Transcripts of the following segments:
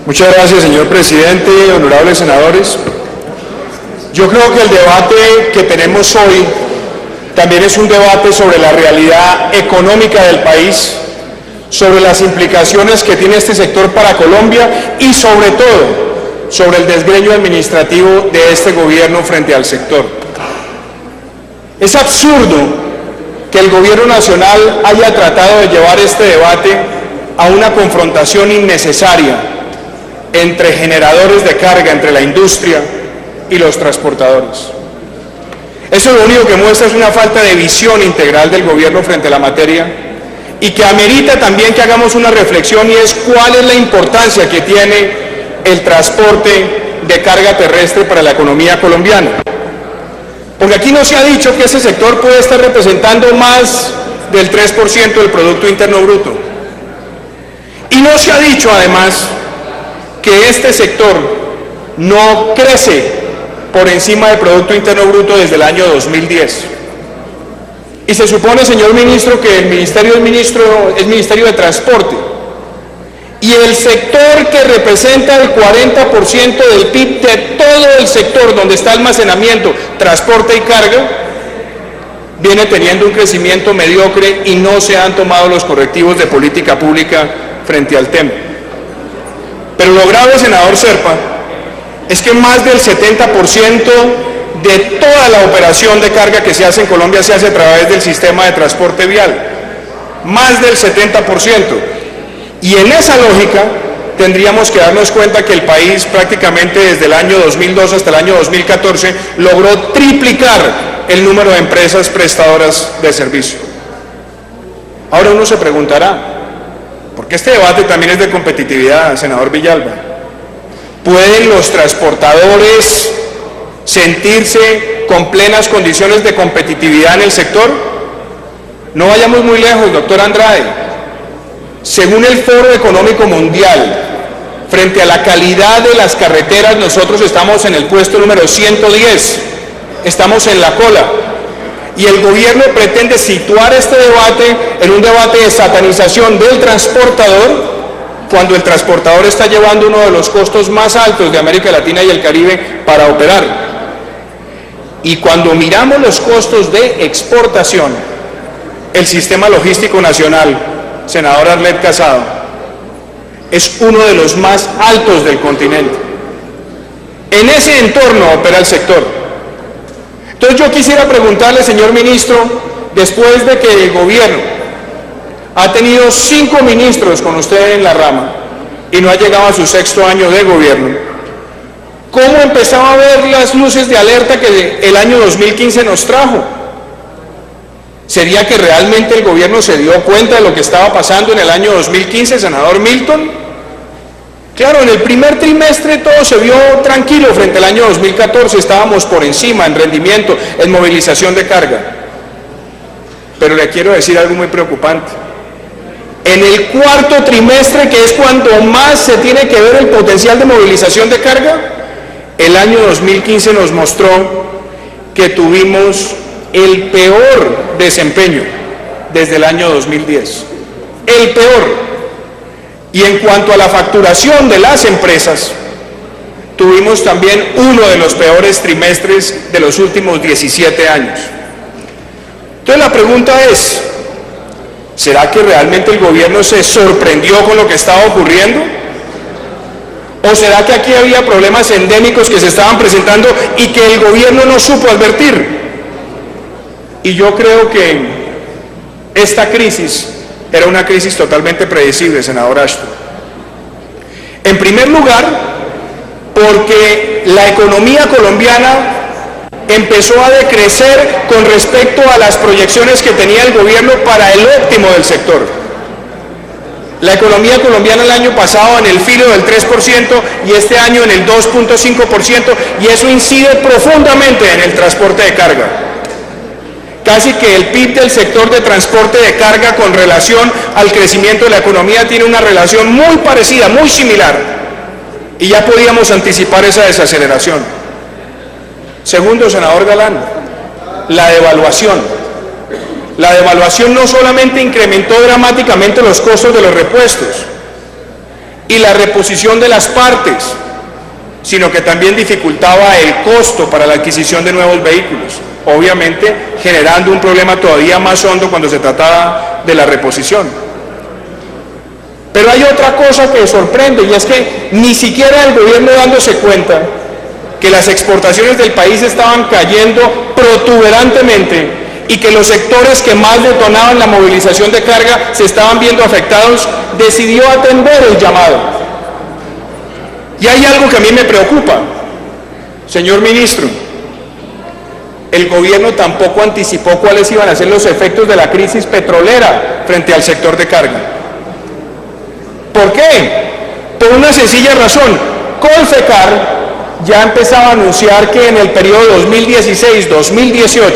Muchas gracias, señor presidente, honorables senadores. Yo creo que el debate que tenemos hoy también es un debate sobre la realidad económica del país, sobre las implicaciones que tiene este sector para Colombia y sobre todo sobre el desgreño administrativo de este gobierno frente al sector. Es absurdo que el gobierno nacional haya tratado de llevar este debate a una confrontación innecesaria entre generadores de carga, entre la industria y los transportadores. Eso lo único que muestra es una falta de visión integral del gobierno frente a la materia y que amerita también que hagamos una reflexión, y es cuál es la importancia que tiene el transporte de carga terrestre para la economía colombiana. Porque aquí no se ha dicho que ese sector puede estar representando más del 3% del Producto Interno Bruto. Y no se ha dicho además que este sector no crece por encima del Producto Interno Bruto desde el año 2010. Y se supone, señor ministro, que el ministerio es Ministerio de Transporte. Y el sector que representa el 40% del PIB de todo el sector donde está almacenamiento, transporte y carga, viene teniendo un crecimiento mediocre y no se han tomado los correctivos de política pública frente al tema. Pero lo grave, senador Serpa, es que más del 70% de toda la operación de carga que se hace en Colombia se hace a través del sistema de transporte vial. Más del 70%. Y en esa lógica tendríamos que darnos cuenta que el país prácticamente desde el año 2002 hasta el año 2014 logró triplicar el número de empresas prestadoras de servicio. Ahora uno se preguntará, porque este debate también es de competitividad, senador Villalba, ¿pueden los transportadores sentirse con plenas condiciones de competitividad en el sector? No vayamos muy lejos, doctor Andrade. Según el Foro Económico Mundial, frente a la calidad de las carreteras, nosotros estamos en el puesto número 110, estamos en la cola. Y el gobierno pretende situar este debate en un debate de satanización del transportador, cuando el transportador está llevando uno de los costos más altos de América Latina y el Caribe para operar. Y cuando miramos los costos de exportación, el sistema logístico nacional, senador Arlet Casado, es uno de los más altos del continente. En ese entorno opera el sector. Entonces yo quisiera preguntarle, señor ministro, después de que el gobierno ha tenido 5 ministros con usted en la rama y no ha llegado a su 6º año de gobierno, ¿cómo empezaba a ver las luces de alerta que el año 2015 nos trajo? ¿Sería que realmente el gobierno se dio cuenta de lo que estaba pasando en el año 2015, senador Milton? Claro, en el primer trimestre todo se vio tranquilo frente al año 2014, estábamos por encima en rendimiento, en movilización de carga. Pero le quiero decir algo muy preocupante. En el 4º trimestre, que es cuando más se tiene que ver el potencial de movilización de carga, el año 2015 nos mostró que tuvimos el peor desempeño desde el año 2010, el peor. Y en cuanto a la facturación de las empresas, tuvimos también uno de los peores trimestres de los últimos 17 años. Entonces la pregunta es, ¿será que realmente el gobierno se sorprendió con lo que estaba ocurriendo? ¿O será que aquí había problemas endémicos que se estaban presentando y que el gobierno no supo advertir? Y yo creo que esta crisis era una crisis totalmente predecible, senador Ashton. En primer lugar, porque la economía colombiana empezó a decrecer con respecto a las proyecciones que tenía el gobierno para el óptimo del sector. La economía colombiana el año pasado en el filo del 3% y este año en el 2.5%, y eso incide profundamente en el transporte de carga. Casi que el PIB del sector de transporte de carga con relación al crecimiento de la economía tiene una relación muy parecida, muy similar, y ya podíamos anticipar esa desaceleración. Segundo, senador Galán, la devaluación. La devaluación no solamente incrementó dramáticamente los costos de los repuestos, y la reposición de las partes, sino que también dificultaba el costo para la adquisición de nuevos vehículos, obviamente generando un problema todavía más hondo cuando se trataba de la reposición. Pero hay otra cosa que sorprende, y es que ni siquiera el gobierno, dándose cuenta que las exportaciones del país estaban cayendo protuberantemente y que los sectores que más detonaban la movilización de carga se estaban viendo afectados, decidió atender el llamado. Y hay algo que a mí me preocupa, señor ministro. El gobierno tampoco anticipó cuáles iban a ser los efectos de la crisis petrolera frente al sector de carga. ¿Por qué? Por una sencilla razón. Colfecar ya empezaba a anunciar que en el periodo 2016-2018,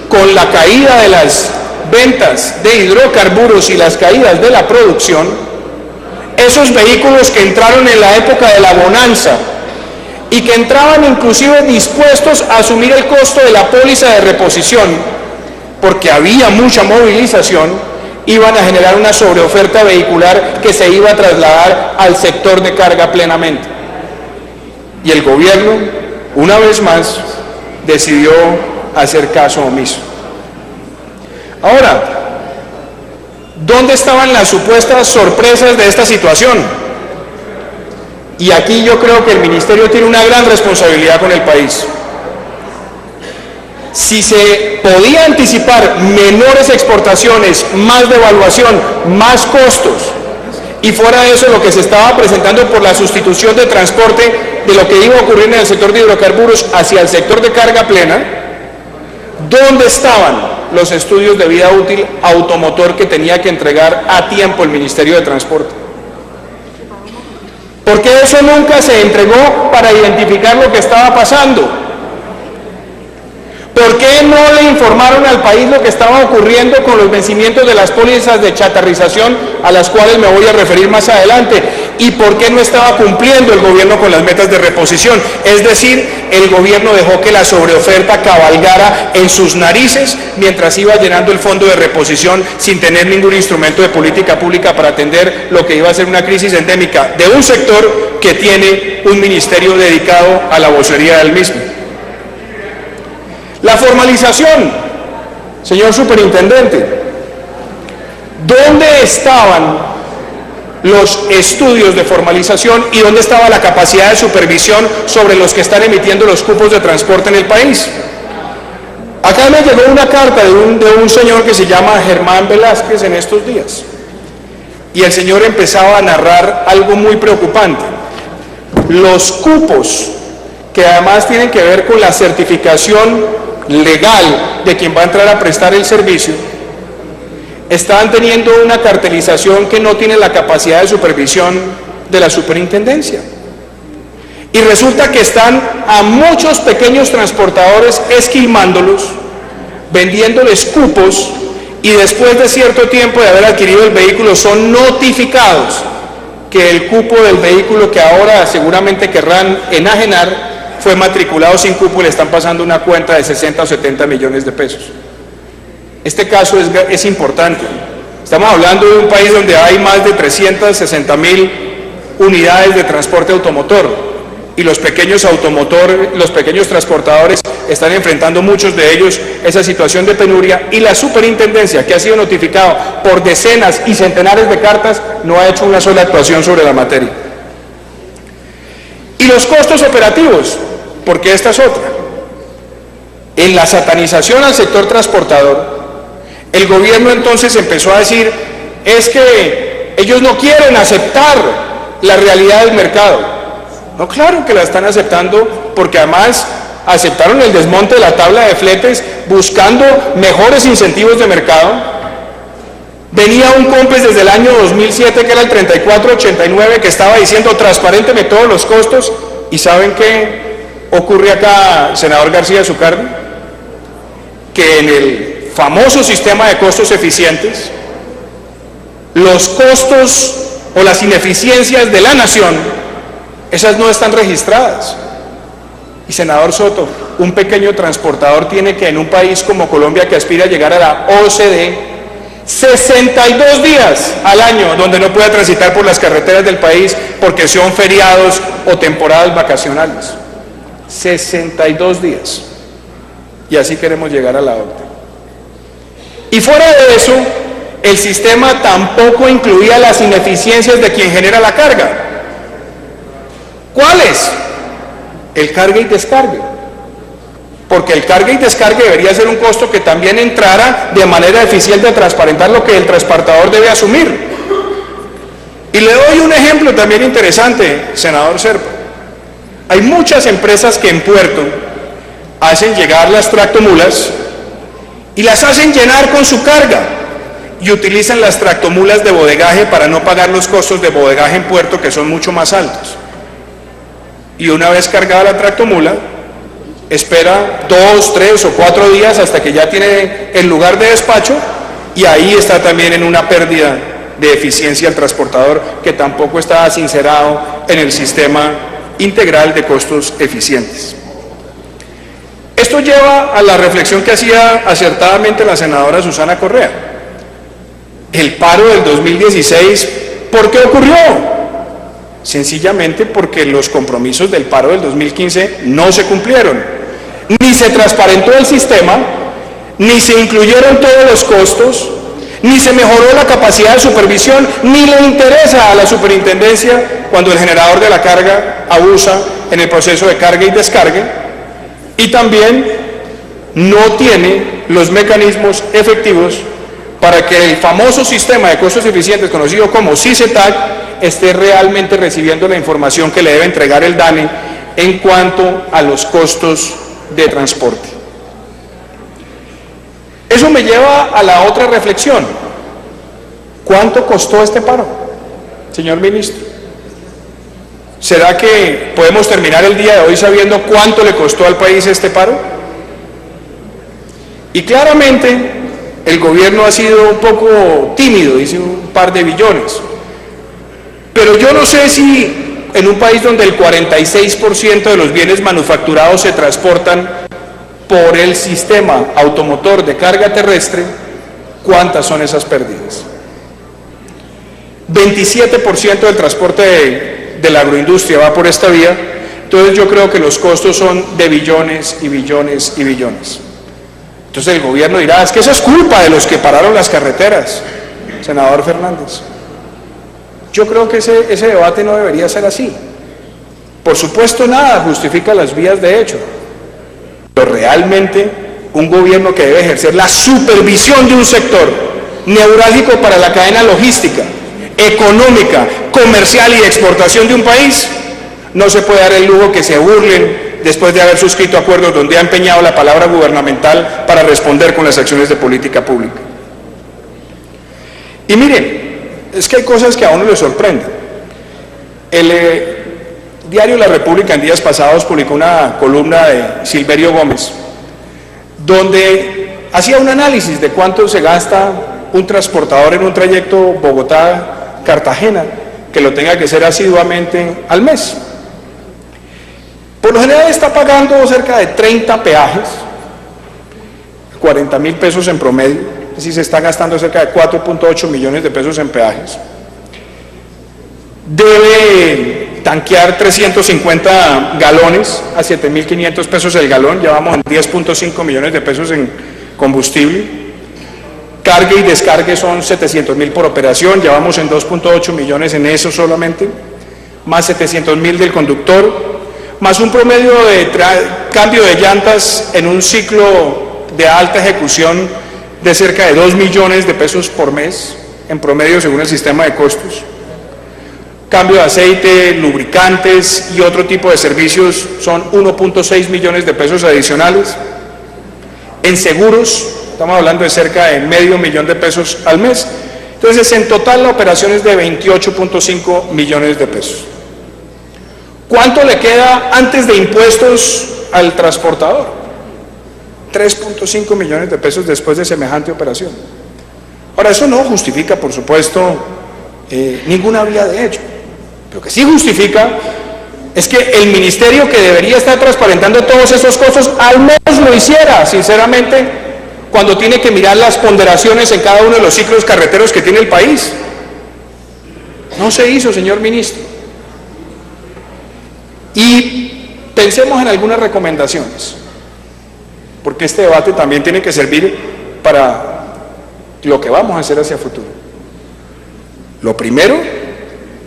con la caída de las ventas de hidrocarburos y las caídas de la producción, esos vehículos que entraron en la época de la bonanza y que entraban inclusive dispuestos a asumir el costo de la póliza de reposición, porque había mucha movilización, iban a generar una sobreoferta vehicular que se iba a trasladar al sector de carga plenamente. Y el gobierno, una vez más, decidió hacer caso omiso. Ahora, ¿dónde estaban las supuestas sorpresas de esta situación? Y aquí yo creo que el ministerio tiene una gran responsabilidad con el país. Si se podía anticipar menores exportaciones, más devaluación, más costos, y fuera de eso lo que se estaba presentando por la sustitución de transporte de lo que iba a ocurrir en el sector de hidrocarburos hacia el sector de carga plena, ¿dónde estaban los estudios de vida útil automotor que tenía que entregar a tiempo el Ministerio de Transporte? ¿Por qué eso nunca se entregó para identificar lo que estaba pasando? ¿Por qué no le informaron al país lo que estaba ocurriendo con los vencimientos de las pólizas de chatarrización, a las cuales me voy a referir más adelante? ¿Y por qué no estaba cumpliendo el gobierno con las metas de reposición? Es decir, el gobierno dejó que la sobreoferta cabalgara en sus narices mientras iba llenando el fondo de reposición sin tener ningún instrumento de política pública para atender lo que iba a ser una crisis endémica de un sector que tiene un ministerio dedicado a la vocería del mismo. La formalización, señor superintendente, ¿dónde estaban los estudios de formalización y dónde estaba la capacidad de supervisión sobre los que están emitiendo los cupos de transporte en el país? Acá me llegó una carta de un señor que se llama Germán Velázquez en estos días, y el señor empezaba a narrar algo muy preocupante. Los cupos, que además tienen que ver con la certificación legal de quien va a entrar a prestar el servicio, estaban teniendo una cartelización que no tiene la capacidad de supervisión de la superintendencia. Y resulta que están a muchos pequeños transportadores esquilmándolos, vendiéndoles cupos, y después de cierto tiempo de haber adquirido el vehículo son notificados que el cupo del vehículo que ahora seguramente querrán enajenar fue matriculado sin cupo y le están pasando una cuenta de 60 o 70 millones de pesos. Este caso es importante. Estamos hablando de un país donde hay más de 360.000 unidades de transporte automotor, y los pequeños transportadores están enfrentando, muchos de ellos, esa situación de penuria, y la superintendencia, que ha sido notificado por decenas y centenares de cartas, no ha hecho una sola actuación sobre la materia. Y los costos operativos, porque esta es otra. En la satanización al sector transportador, el gobierno entonces empezó a decir, es que ellos no quieren aceptar la realidad del mercado. No, claro que la están aceptando, porque además aceptaron el desmonte de la tabla de fletes buscando mejores incentivos de mercado. Venía un COMPES desde el año 2007, que era el 3489, que estaba diciendo transparentemente todos los costos. ¿Y saben qué ocurre acá, senador García Zucardi? Que en el famoso sistema de costos eficientes, los costos o las ineficiencias de la nación, esas no están registradas. Y senador Soto, un pequeño transportador tiene que, en un país como Colombia, que aspira a llegar a la OCDE, 62 días al año donde no pueda transitar por las carreteras del país porque son feriados o temporadas vacacionales. 62 días. Y así queremos llegar a la OCDE. Y fuera de eso, el sistema tampoco incluía las ineficiencias de quien genera la carga. ¿Cuáles? El cargue y descargue. Porque el cargue y descargue debería ser un costo que también entrara de manera eficiente a transparentar lo que el transportador debe asumir. Y le doy un ejemplo también interesante, senador Serpa. Hay muchas empresas que en puerto hacen llegar las tractomulas y las hacen llenar con su carga y utilizan las tractomulas de bodegaje para no pagar los costos de bodegaje en puerto, que son mucho más altos. Y una vez cargada la tractomula, espera 2, 3 o 4 días hasta que ya tiene el lugar de despacho, y ahí está también en una pérdida de eficiencia el transportador, que tampoco está sincerado en el sistema integral de costos eficientes. Esto lleva a la reflexión que hacía acertadamente la senadora Susana Correa. El paro del 2016, ¿por qué ocurrió? Sencillamente porque los compromisos del paro del 2015 no se cumplieron. Ni se transparentó el sistema, ni se incluyeron todos los costos, ni se mejoró la capacidad de supervisión, ni le interesa a la superintendencia cuando el generador de la carga abusa en el proceso de carga y descargue, y también no tiene los mecanismos efectivos para que el famoso sistema de costos eficientes, conocido como SICETAC, esté realmente recibiendo la información que le debe entregar el DANE en cuanto a los costos de transporte. Eso me lleva a la otra reflexión. ¿Cuánto costó este paro, señor ministro? ¿Será que podemos terminar el día de hoy sabiendo cuánto le costó al país este paro? Y claramente el gobierno ha sido un poco tímido, dice un par de billones. Pero yo no sé si en un país donde el 46% de los bienes manufacturados se transportan por el sistema automotor de carga terrestre, ¿cuántas son esas pérdidas? 27% del transporte de la agroindustria va por esta vía, entonces yo creo que los costos son de billones y billones y billones. Entonces el gobierno dirá, es que eso es culpa de los que pararon las carreteras, senador Fernández. Yo creo que ese debate no debería ser así. Por supuesto, nada justifica las vías de hecho, pero realmente un gobierno que debe ejercer la supervisión de un sector neurálgico para la cadena logística, económica, comercial y de exportación de un país, no se puede dar el lujo que se burlen después de haber suscrito acuerdos donde ha empeñado la palabra gubernamental para responder con las acciones de política pública. Y miren, es que hay cosas que a uno le sorprenden. El diario La República en días pasados publicó una columna de Silverio Gómez, donde hacía un análisis de cuánto se gasta un transportador en un trayecto Bogotá-Cartagena, que lo tenga que hacer asiduamente al mes. Por lo general está pagando cerca de 30 peajes, 40.000 pesos en promedio. Es decir, se está gastando cerca de 4.8 millones de pesos en peajes. Debe tanquear 350 galones a 7.500 pesos el galón, ya vamos en 10.5 millones de pesos en combustible. Carga y descargue son 700.000 por operación, ya vamos en 2.8 millones en eso solamente, más 700.000 del conductor, más un promedio de cambio de llantas en un ciclo de alta ejecución de cerca de 2 millones de pesos por mes, en promedio según el sistema de costos. Cambio de aceite, lubricantes y otro tipo de servicios son 1.6 millones de pesos adicionales. En seguros, estamos hablando de cerca de medio millón de pesos al mes. Entonces, en total la operación es de 28.5 millones de pesos. ¿Cuánto le queda antes de impuestos al transportador? 3.5 millones de pesos después de semejante operación. Ahora, eso no justifica, por supuesto, ninguna vía de hecho. Lo que sí justifica es que el ministerio que debería estar transparentando todos esos costos al menos lo hiciera, sinceramente, cuando tiene que mirar las ponderaciones en cada uno de los ciclos carreteros que tiene el país. No se hizo, señor ministro. Y pensemos en algunas recomendaciones, porque este debate también tiene que servir para lo que vamos a hacer hacia el futuro. Lo primero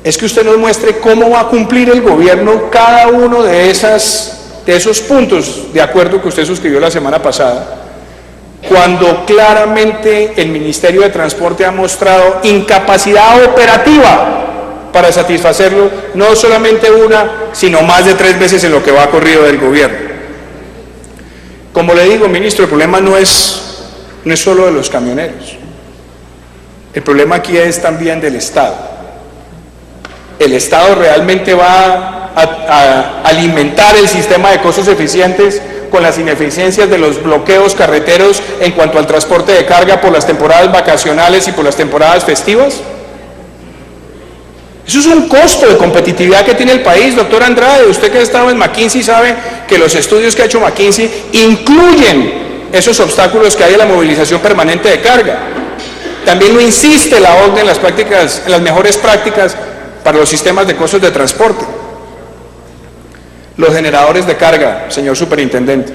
es que usted nos muestre cómo va a cumplir el gobierno cada uno de esos puntos de acuerdo que usted suscribió la semana pasada, cuando claramente el Ministerio de Transporte ha mostrado incapacidad operativa para satisfacerlo, no solamente una, sino más de 3 veces en lo que va corrido del gobierno. Como le digo, ministro, el problema no es solo de los camioneros. El problema aquí es también del Estado. El Estado realmente va a alimentar el sistema de costos eficientes con las ineficiencias de los bloqueos carreteros en cuanto al transporte de carga por las temporadas vacacionales y por las temporadas festivas. Eso es un costo de competitividad que tiene el país, doctor Andrade. Usted que ha estado en McKinsey sabe que los estudios que ha hecho McKinsey incluyen esos obstáculos que hay en la movilización permanente de carga. También lo insiste la OCDE en las mejores prácticas para los sistemas de costos de transporte. Los generadores de carga, señor superintendente.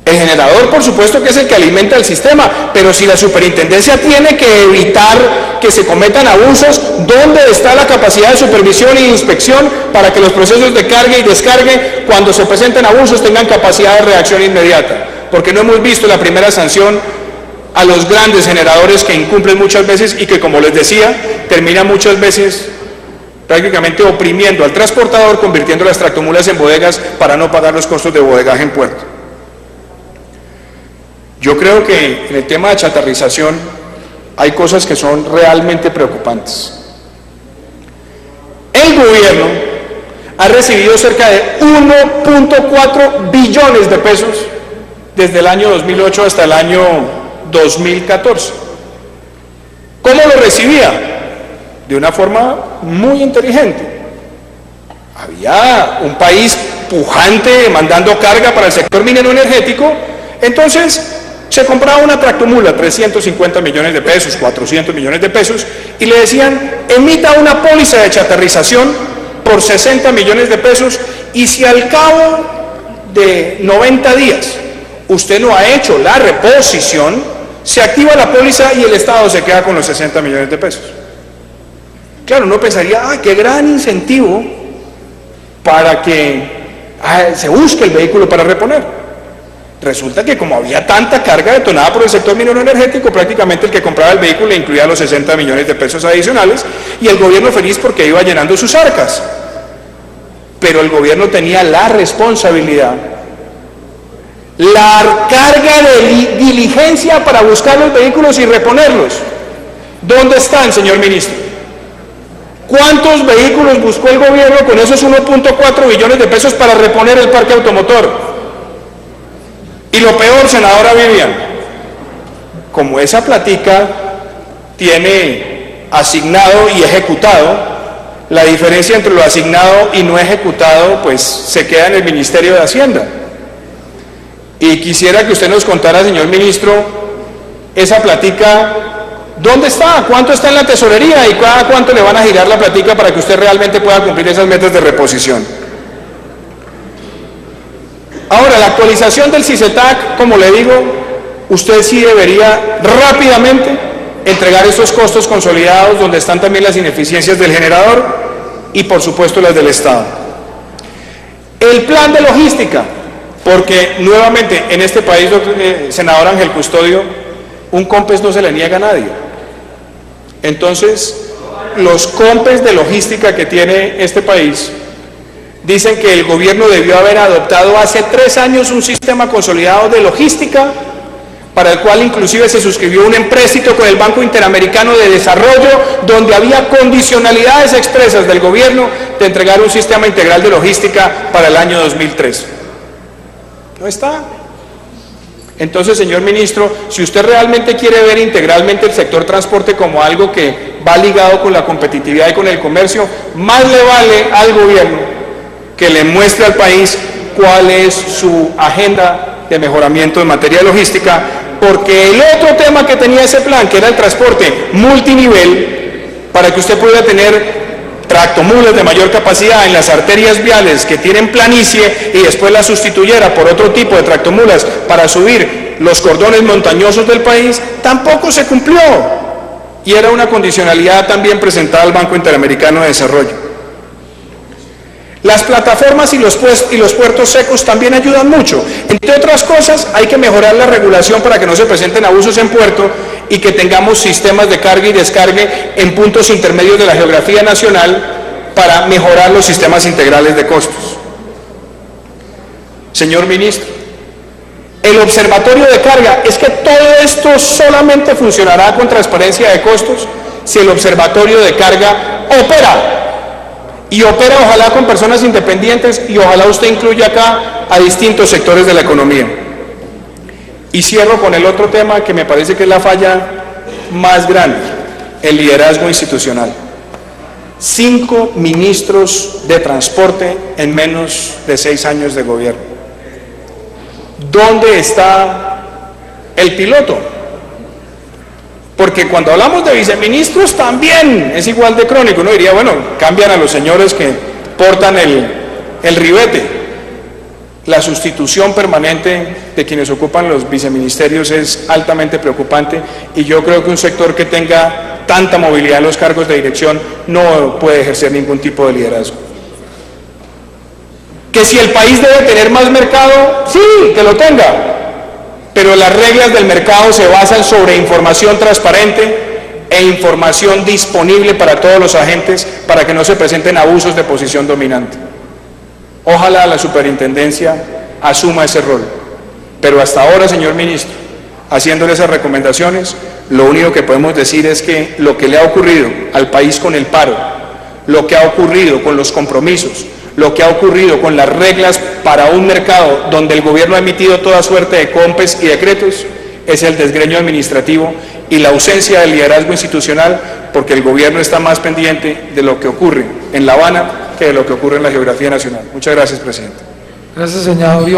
El generador, por supuesto, que es el que alimenta el sistema, pero si la superintendencia tiene que evitar que se cometan abusos, ¿dónde está la capacidad de supervisión e inspección para que los procesos de carga y descargue, cuando se presenten abusos, tengan capacidad de reacción inmediata? Porque no hemos visto la primera sanción a los grandes generadores que incumplen muchas veces y que, como les decía, terminan muchas veces prácticamente oprimiendo al transportador, convirtiendo las tractomulas en bodegas para no pagar los costos de bodegaje en puerto. Yo creo que en el tema de chatarrización hay cosas que son realmente preocupantes. El gobierno ha recibido cerca de 1.4 billones de pesos desde el año 2008 hasta el año 2014. ¿Cómo lo recibía? De una forma muy inteligente. Había un país pujante demandando carga para el sector minero energético, entonces se compraba una tractomula, 350 millones de pesos, 400 millones de pesos, y le decían, emita una póliza de chatarrización por 60 millones de pesos, y si al cabo de 90 días usted no ha hecho la reposición, se activa la póliza y el Estado se queda con los 60 millones de pesos. Claro, uno pensaría, qué gran incentivo para que se busque el vehículo para reponer. Resulta que como había tanta carga detonada por el sector minero energético, prácticamente el que compraba el vehículo le incluía los 60 millones de pesos adicionales y el gobierno feliz porque iba llenando sus arcas. Pero el gobierno tenía la responsabilidad, la carga de diligencia para buscar los vehículos y reponerlos. ¿Dónde están, señor ministro? ¿Cuántos vehículos buscó el gobierno con esos 1.4 billones de pesos para reponer el parque automotor? Y lo peor, senadora Vivian, como esa platica tiene asignado y ejecutado, la diferencia entre lo asignado y no ejecutado, pues se queda en el Ministerio de Hacienda. Y quisiera que usted nos contara, señor ministro, esa platica, ¿dónde está? ¿Cuánto está en la tesorería? ¿Y cada cuánto le van a girar la platica para que usted realmente pueda cumplir esas metas de reposición? Ahora, la actualización del CICETAC, como le digo, usted sí debería rápidamente entregar esos costos consolidados donde están también las ineficiencias del generador y por supuesto las del Estado. El plan de logística, porque nuevamente en este país, senador Ángel Custodio, un COMPES no se le niega a nadie. Entonces, los COMPES de logística que tiene este país dicen que el gobierno debió haber adoptado hace 3 años un sistema consolidado de logística para el cual inclusive se suscribió un empréstito con el Banco Interamericano de Desarrollo donde había condicionalidades expresas del gobierno de entregar un sistema integral de logística para el año 2003. No está. Entonces, señor ministro, si usted realmente quiere ver integralmente el sector transporte como algo que va ligado con la competitividad y con el comercio, más le vale al gobierno que le muestre al país cuál es su agenda de mejoramiento en materia logística, porque el otro tema que tenía ese plan, que era el transporte multinivel, para que usted pudiera tener tractomulas de mayor capacidad en las arterias viales que tienen planicie y después la sustituyera por otro tipo de tractomulas para subir los cordones montañosos del país, tampoco se cumplió. Y era una condicionalidad también presentada al Banco Interamericano de Desarrollo. Las plataformas y los puertos secos también ayudan mucho. Entre otras cosas, hay que mejorar la regulación para que no se presenten abusos en puerto y que tengamos sistemas de carga y descargue en puntos intermedios de la geografía nacional para mejorar los sistemas integrales de costos. Señor ministro, el observatorio de carga, es que todo esto solamente funcionará con transparencia de costos si el observatorio de carga opera. Y opera ojalá con personas independientes y ojalá usted incluya acá a distintos sectores de la economía. Y cierro con el otro tema que me parece que es la falla más grande, el liderazgo institucional. 5 ministros de transporte en menos de 6 años de gobierno. ¿Dónde está el piloto? Porque cuando hablamos de viceministros también es igual de crónico. Uno diría, bueno, cambian a los señores que portan el ribete. La sustitución permanente de quienes ocupan los viceministerios es altamente preocupante y yo creo que un sector que tenga tanta movilidad en los cargos de dirección no puede ejercer ningún tipo de liderazgo. Que si el país debe tener más mercado, sí, que lo tenga. Pero las reglas del mercado se basan sobre información transparente e información disponible para todos los agentes para que no se presenten abusos de posición dominante. Ojalá la superintendencia asuma ese rol. Pero hasta ahora, señor ministro, haciéndole esas recomendaciones, lo único que podemos decir es que lo que le ha ocurrido al país con el paro, lo que ha ocurrido con los compromisos, lo que ha ocurrido con las reglas para un mercado donde el gobierno ha emitido toda suerte de COMPES y decretos, es el desgreño administrativo y la ausencia de liderazgo institucional, porque el gobierno está más pendiente de lo que ocurre en La Habana que de lo que ocurre en la geografía nacional. Muchas gracias, presidente. Gracias, señor.